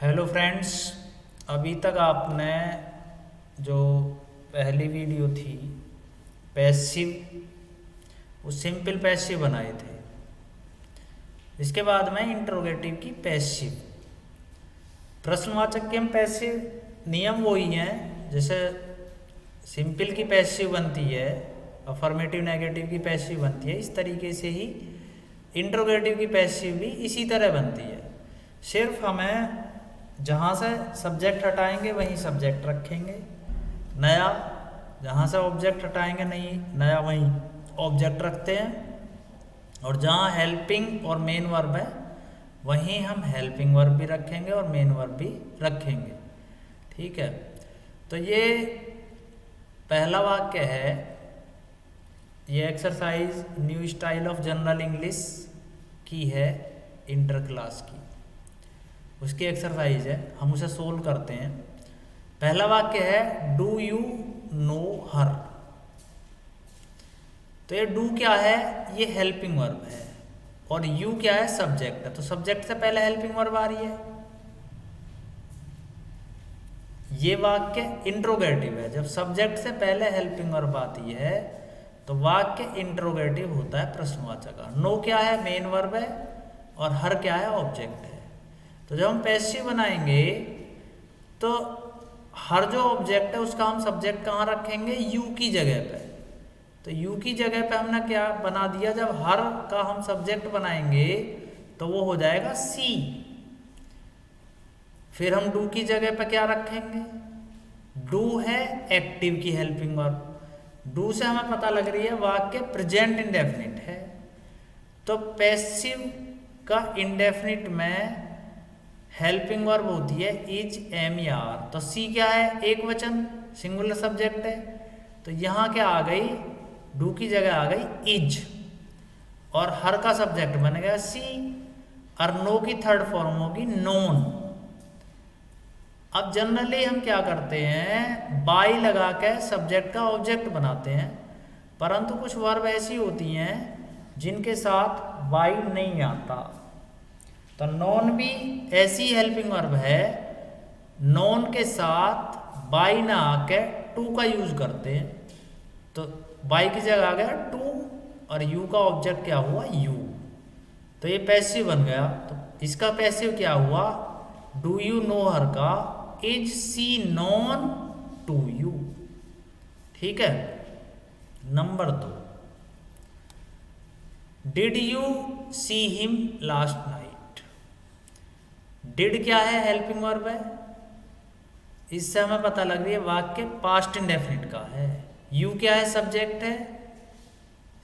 Hello friends, अभी तक आपने जो पहली वीडियो थी पैसिव, वो सिंपल पैसिव बनाए थे। इसके बाद में इंट्रोगेटिव की पैसिव। प्रश्नवाचक के हम पैसिव नियम वही हैं, जैसे सिंपल की पैसिव बनती है, अफर्मेटिव नेगेटिव की पैसिव बनती है, इस तरीके से ही इंट्रोगेटिव की पैसिव भी इसी तरह बनती है। सिर्फ हमें जहाँ से सब्जेक्ट हटाएंगे वहीं सब्जेक्ट रखेंगे, नया जहाँ से ऑब्जेक्ट हटाएंगे नहीं नया वहीं ऑब्जेक्ट रखते हैं, और जहाँ हेल्पिंग और मेन वर्ब है वहीं हम हेल्पिंग वर्ब भी रखेंगे और मेन वर्ब भी रखेंगे। ठीक है, तो ये पहला वाक्य है। ये exercise new style of general English की है, इंटर क्लास की, उसकी एक्सरसाइज है। हम उसे सोल्व करते हैं। पहला वाक्य है डू यू नो हर। तो ये डू क्या है, ये हेल्पिंग वर्ब है, और यू क्या है, सब्जेक्ट है। तो सब्जेक्ट से पहले हेल्पिंग वर्ब आ रही है। ये वाक्य इंट्रोगेटिव है। जब सब्जेक्ट से पहले हेल्पिंग वर्ब आती है तो वाक्य इंट्रोगेटिव होता है प्रश्नवाचक का। नो क्या है, मेन वर्ब है, और हर क्या है, ऑब्जेक्ट है। तो जब हम पैसिव बनाएंगे तो हर जो ऑब्जेक्ट है उसका हम सब्जेक्ट कहाँ रखेंगे, यू की जगह पे। तो यू की जगह पे हमने क्या बना दिया, जब हर का हम सब्जेक्ट बनाएंगे तो वो हो जाएगा सी। फिर हम डू की जगह पे क्या रखेंगे, डू है एक्टिव की हेल्पिंग वर्ब। डू से हमें पता लग रही है वाक्य प्रेजेंट इंडेफिनिट है। तो पैसिव का इंडेफिनिट में हेल्पिंग वर्ब होती है इज, एम या आर। तो सी क्या है, एक वचन, सिंगुलर सब्जेक्ट है। तो यहाँ क्या आ गई, डू की जगह आ गई इज, और हर का सब्जेक्ट बन गया सी, और नो की थर्ड फॉर्म होगी नोन। अब जनरली हम क्या करते हैं, बाई लगा के सब्जेक्ट का ऑब्जेक्ट बनाते हैं, परंतु कुछ वर्ब ऐसी होती हैं जिनके साथ बाई नहीं आता। तो नॉन भी ऐसी हेल्पिंग वर्ब है, नॉन के साथ बाई ना आके टू का यूज करते हैं। तो बाई की जगह आ गया टू, और यू का ऑब्जेक्ट क्या हुआ, यू। तो ये पैसिव बन गया। तो इसका पैसिव क्या हुआ, डू यू नो हर का is she known to you. ठीक है। Number 2, did you see him last night. Did क्या है, हेल्पिंग वर्ब है। इससे हमें पता लग रही है वाक्य पास्ट इंडेफिनिट का है। यू क्या है, सब्जेक्ट है।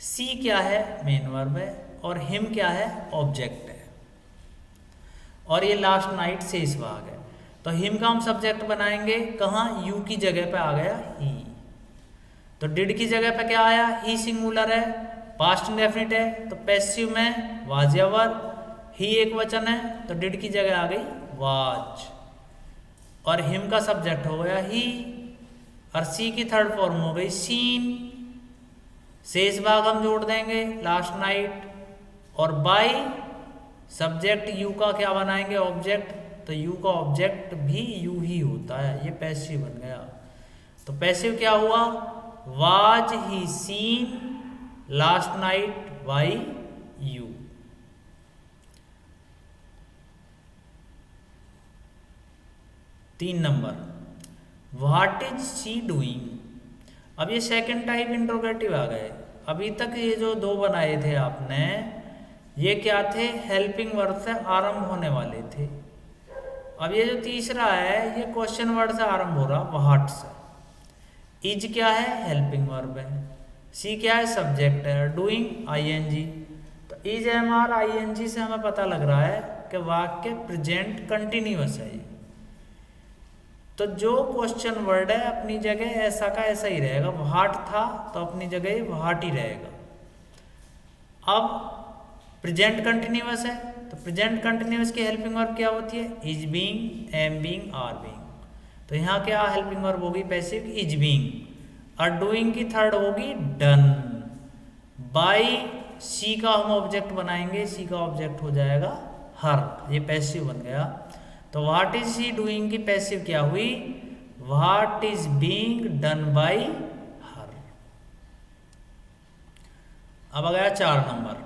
सी क्या है, मेन वर्ब है, और हिम क्या है, ऑब्जेक्ट है। और ये लास्ट नाइट शेष भाग है। तो हिम का हम सब्जेक्ट बनाएंगे कहाँ, यू की जगह पे आ गया ही। तो डिड की जगह पे क्या आया, ही सिंगुलर है, पास्ट इंडेफिनिट है। तो पैसिव में वाज या वर, ही एक वचन है, तो डिड की जगह आ गई वाज, और हिम का सब्जेक्ट हो गया ही, और सी की थर्ड फॉर्म हो गई सीन। शेष भाग हम जोड़ देंगे लास्ट नाइट, और बाई सब्जेक्ट यू का क्या बनाएंगे, ऑब्जेक्ट। तो यू का ऑब्जेक्ट भी यू ही होता है। ये पैसिव बन गया। तो पैसिव क्या हुआ, was he seen last night by you. तीन number, what is she doing. अब ये सेकंड टाइप इंट्रोगेटिव आ गए। अभी तक ये जो दो बनाए थे आपने, ये क्या थे, हेल्पिंग वर्ब से आरंभ होने वाले थे। अब ये जो तीसरा है, ये क्वेश्चन वर्ड से आरंभ हो रहा, व्हाट से। इज क्या है, हेल्पिंग वर्ब है। सी क्या है, सब्जेक्ट है। Doing ING. तो इज एम आर आईएनजी से हमें पता लग रहा है कि वाक्य प्रेजेंट कंटिन्यूअस है। तो जो क्वेश्चन वर्ड है अपनी जगह ऐसा का ऐसा ही रहेगा। व्हाट था तो अपनी जगह व्हाट ही रहेगा। अब प्रेजेंट कंटिन्यूअस है, तो प्रेजेंट कंटिन्यूअस की हेल्पिंग वर्ब क्या होती है, is being, am being, are being. तो यहाँ क्या हेल्पिंग वर्ब होगी, पैसिव, इज बीइंग, और डूइंग की थर्ड होगी डन। बाई सी का हम ऑब्जेक्ट बनाएंगे, सी का ऑब्जेक्ट हो जाएगा हर, ये पैसिव बन गया। तो व्हाट इज ही डूइंग की पैसिव क्या हुई, what is being done by हर। अब आ गया 4 number,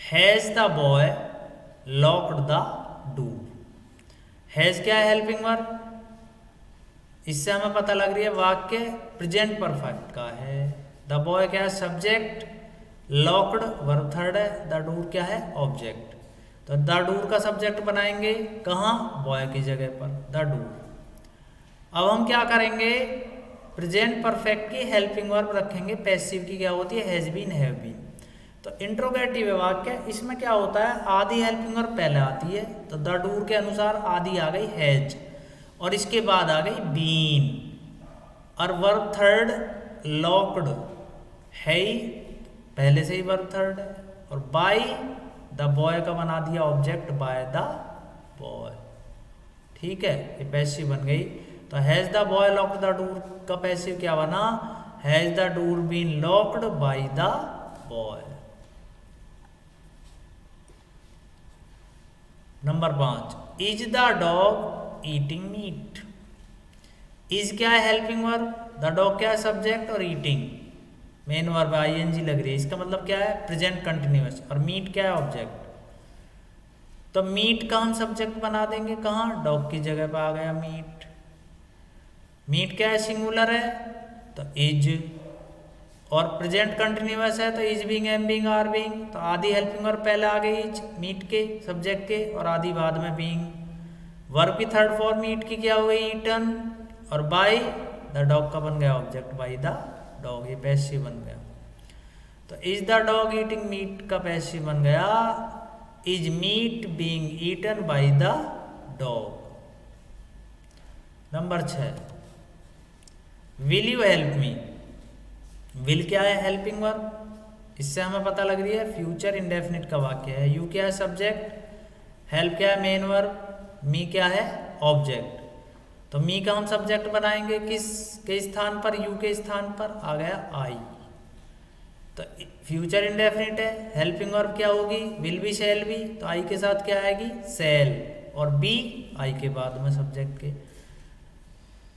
has the boy locked the door. Has क्या है, हेल्पिंग वर्ब, इससे हमें पता लग रही है वाक्य प्रेजेंट परफेक्ट का है। द बॉय क्या है, सब्जेक्ट, लॉक्ड वर्ब थर्ड है, द डोर क्या है, ऑब्जेक्ट। तो द डोर का सब्जेक्ट बनाएंगे कहाँ, बॉय की जगह पर, द डोर। अब हम क्या करेंगे, प्रेजेंट परफेक्ट की हेल्पिंग वर्ब रखेंगे, पैसिव की क्या होती है, हैज बीन, हैव बीन। तो इंट्रोगेटिव वाक्य, इसमें क्या होता है, आधी हेल्पिंग वर्ब पहले आती है, तो द डोर के अनुसार आधी आ गई हैज, और इसके बाद आ गई बीन, और वर्ब थर्ड लॉक्ड है ही, पहले से ही वर्ब थर्ड है, और बाय द बॉय का बना दिया ऑब्जेक्ट, बाय द बॉय। ठीक है, ये पैसिव बन गई। तो has the boy locked the door का पैसिव क्या बना, has the door been locked by the boy. Number 5, is the dog eating meat. Is क्या है, हेल्पिंग वर्ब, द डॉग क्या है, सब्जेक्ट, और ईटिंग मेन वर्ब आईएनजी लग रही है, इसका मतलब क्या है, प्रेजेंट कंटिन्यूअस, और मीट क्या है, ऑब्जेक्ट। तो मीट का हम सब्जेक्ट बना देंगे कहाँ, डॉग की जगह पर आ गया मीट। मीट क्या है, सिंगुलर है, तो इज, और प्रेजेंट कंटिन्यूअस है, तो is being, am being, are being. तो आधी हेल्पिंग वर्ब पहले आ गई इज मीट के सब्जेक्ट के, और आधी बाद में बीइंग। वर्ब की थर्ड फॉर्म मीट की क्या हो गई, ईटन, और बाय द डॉग का बन गया ऑब्जेक्ट, बाय द डॉग, ये पैसिव बन गया। तो is the dog eating meat का पैसिव बन गया, is meat being eaten by the dog. Number 6, will you help me. Will क्या है, हेल्पिंग वर्ब, इससे हमें पता लग रही है फ्यूचर इंडेफिनिट का वाक्य है। यू क्या है, सब्जेक्ट, हेल्प क्या है, मेन वर्ब, मी क्या है, ऑब्जेक्ट। तो मी का हम सब्जेक्ट बनाएंगे किस के स्थान पर, यू के स्थान पर आ गया आई। तो फ्यूचर इंडेफिनिट है, हेल्पिंग वर्ब क्या होगी, विल बी, शैल बी, तो आई के साथ क्या आएगी, शैल, और बी आई के बाद में सब्जेक्ट के।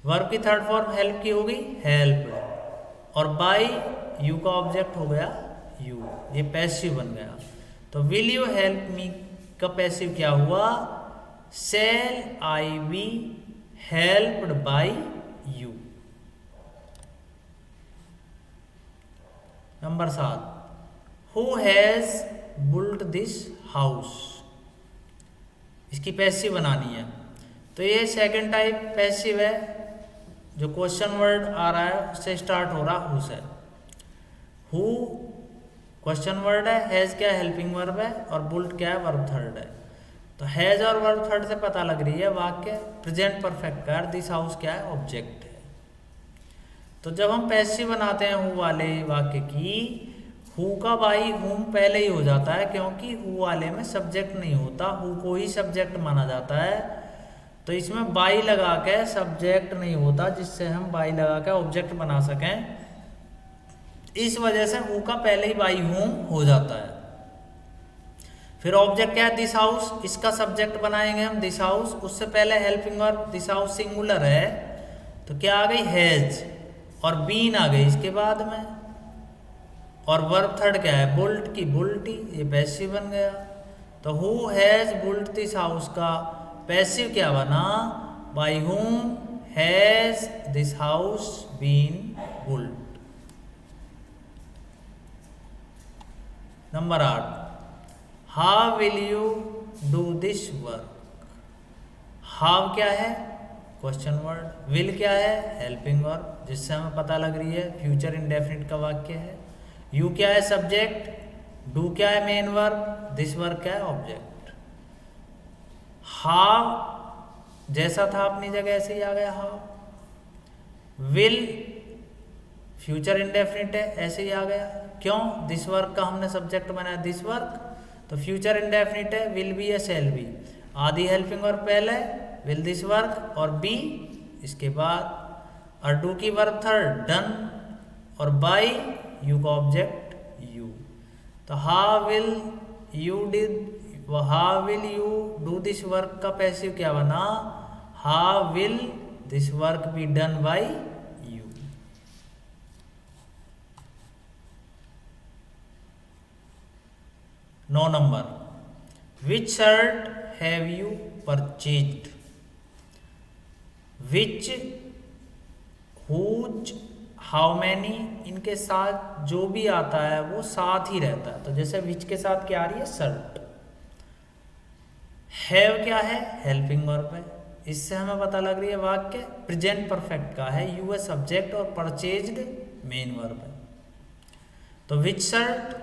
वर्ब की थर्ड फॉर्म हेल्प की होगी, हेल्प, और बाय यू का ऑब्जेक्ट हो गया यू, ये पैसिव बन गया। तो विल यू हेल्प मी का पैसिव क्या हुआ, shall I be helped by you. Number 7, who has built this house. इसकी पैसिव बनानी है, तो ये सेकंड टाइप पैसिव है, जो क्वेश्चन वर्ड आ रहा है उससे स्टार्ट हो रहा हु से। हु क्वेश्चन वर्ड है, हैज क्या हेल्पिंग वर्ब है, और बुल्ट क्या है, वर्ब थर्ड है। तो हैज और वर्ब थर्ड से पता लग रही है वाक्य प्रेजेंट परफेक्ट का, दिस हाउस क्या है, ऑब्जेक्ट है। तो जब हम पैसिव बनाते हैं हु वाले वाक्य की, हु का बाई हुम पहले ही हो जाता है, क्योंकि हु वाले में सब्जेक्ट नहीं होता, हु को ही सब्जेक्ट माना जाता है। तो इसमें बाई लगा के सब्जेक्ट नहीं होता, जिससे हम बाई लगा के ऑब्जेक्ट बना सकें। इस वजह से हु का पहले ही बाई हुम हो जाता है। फिर ऑब्जेक्ट क्या है, दिस हाउस, इसका सब्जेक्ट बनाएंगे हम दिस हाउस, उससे पहले helping verb, this house singular है, तो क्या आ गई, हैज, और बीन आ गई इसके बाद में, और वर्ब थर्ड क्या है, बुल्ट की, बुल्टी, ये पैसिव बन गया। तो who has built this house का पैसिव क्या बना, by whom has this house been built. Number 8, how will you do this work. How क्या है, क्वेश्चन वर्ड, विल क्या है, हेल्पिंग वर्ब, जिससे हमें पता लग रही है फ्यूचर इंडेफिनिट का वाक्य है। यू क्या है, सब्जेक्ट, डू क्या है, मेन वर्ब, दिस वर्क क्या है, ऑब्जेक्ट। हाउ जैसा था अपनी जगह ऐसे ही आ गया हाउ। विल फ्यूचर इंडेफिनिट है, ऐसे ही आ गया, क्यों, दिस वर्क का हमने सब्जेक्ट बनाया दिस वर्क, तो फ्यूचर इंडेफिनिट है, विल बी या शैल बी, आधी हेल्पिंग वर्ब पहले, विल दिस वर्क, और बी इसके बाद, और डू की वर्ब थर्ड डन, और बाय यू का ऑब्जेक्ट यू। तो हाउ विल यू वो how will you do this work का पैसिव क्या बना, how will this work be done by you. 9 नंबर, which shirt have you purchased, which, whose, how many, इनके साथ जो भी आता है वो साथ ही रहता है। तो जैसे विच के साथ क्या आ रही है, शर्ट। हैव क्या है, हेल्पिंग वर्ब है। इससे हमें पता लग रही है वाक्य प्रेजेंट परफेक्ट का है, यू है सब्जेक्ट और परचेज्ड मेन वर्ब है। तो विच शर्ट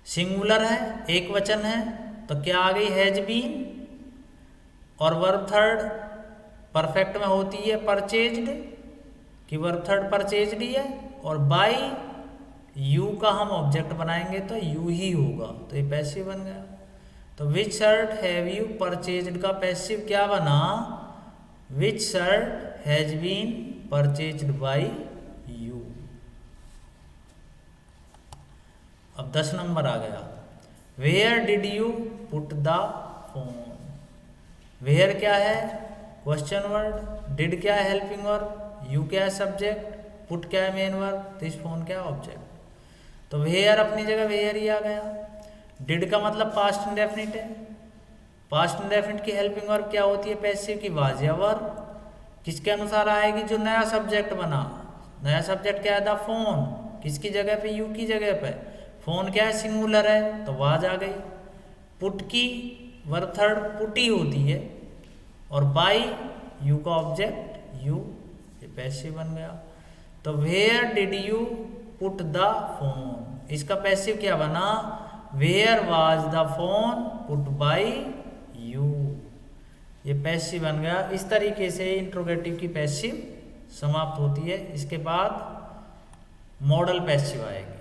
सिंगुलर है, एक वचन है, तो क्या आ गई, हैज बीन, और वर्ब थर्ड परफेक्ट में होती है परचेज्ड, कि वर्ब थर्ड परचेज्ड ही है, और बाय यू का हम ऑब्जेक्ट बनाएंगे तो यू ही होगा, तो ये पैसिव बन गया। तो which shirt have you purchased का पैसिव क्या बना, which shirt has been purchased by you. अब 10 नंबर आ गया, where did you put the phone. Where क्या है, क्वेश्चन वर्ड, डिड क्या है, हेल्पिंग वर्ब, यू क्या है सब्जेक्ट, पुट क्या है मेन वर्ब, दिस फोन क्या है ऑब्जेक्ट। तो वेयर अपनी जगह वेयर ही आ गया। डिड का मतलब पास्ट इंडेफिनिट है, पास्ट इंडेफिनिट की हेल्पिंग वर्ब क्या होती है, पैसिव की वाज या वर्ब, किसके अनुसार आएगी, जो नया सब्जेक्ट बना। नया सब्जेक्ट क्या है, द फोन, किसकी जगह पे, यू की जगह पे। फोन क्या है, सिंगुलर है, तो वाज आ गई। पुट की वर्ब थर्ड पुट ही होती है, और बाय यू का ऑब्जेक्ट यू, ये पैसिव बन गया। तो where did you put the phone, इसका पैसिव क्या बना, where was the phone put by you, ये पैसिव बन गया। इस तरीके से इंट्रोगेटिव की पैसिव समाप्त होती है। इसके बाद मॉडल पैसिव आएगी।